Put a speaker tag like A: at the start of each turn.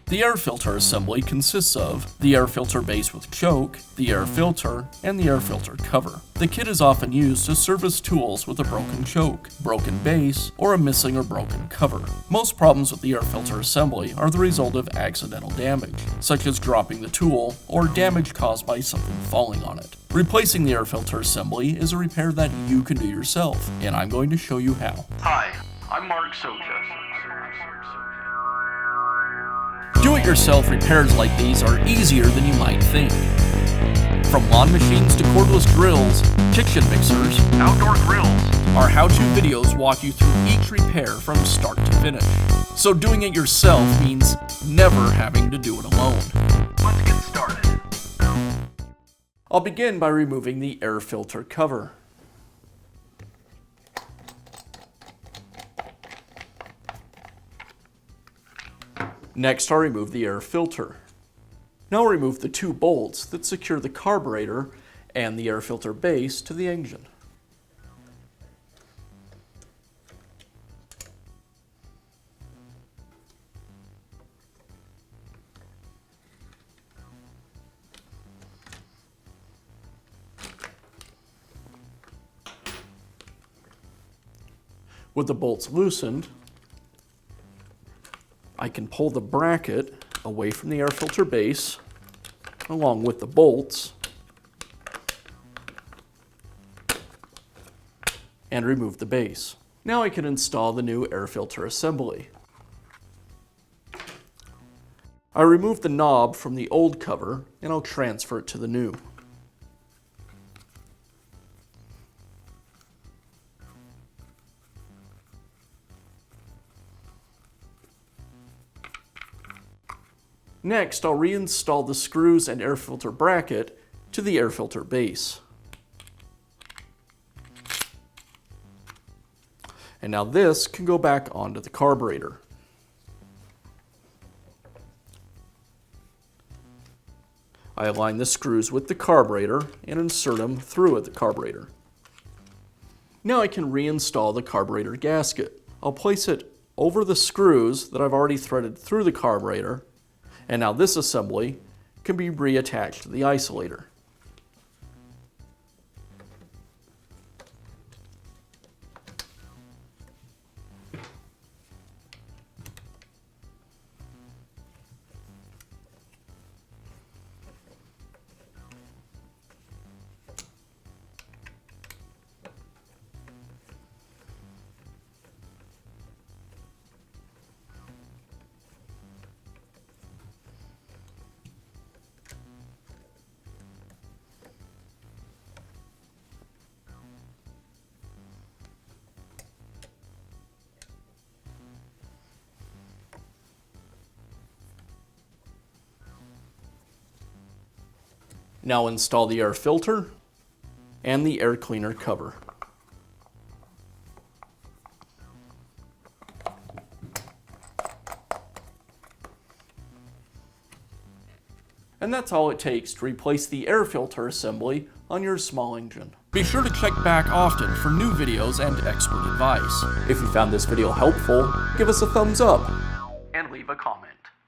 A: The air filter assembly consists of the air filter base with choke, the air filter, and the air filter cover. The kit is often used to service tools with a broken choke, broken base, or a missing or broken cover. Most problems with the air filter assembly are the result of accidental damage, such as dropping the tool or damage caused by something falling on it. Replacing the air filter assembly is a repair that you can do yourself, and I'm going to show you how.
B: Hi, I'm Mark Socha.
A: Do-it-yourself repairs like these are easier than you might think. From lawn machines to cordless drills, kitchen mixers,
B: Outdoor grills.
A: our how-to videos walk you through each repair from start to finish. So doing it yourself means never having to do it alone.
B: Let's get started.
A: I'll begin by removing the air filter cover. Next, I'll remove the air filter. Now I'll remove the two bolts that secure the carburetor and the air filter base to the engine. With the bolts loosened, I can pull the bracket away from the air filter base, along with the bolts, and remove the base. Now I can install the new air filter assembly. I remove the knob from the old cover, and I'll transfer it to the new. Next, I'll reinstall the screws and air filter bracket to the air filter base. And now this can go back onto the carburetor. I align the screws with the carburetor and insert them through the carburetor. Now I can reinstall the carburetor gasket. I'll place it over the screws that I've already threaded through the carburetor. And now this assembly can be reattached to the isolator. Now install the air filter and the air cleaner cover. And that's all it takes to replace the air filter assembly on your small engine. Be sure to check back often for new videos and expert advice. If you found this video helpful, give us a thumbs up
B: And leave a comment.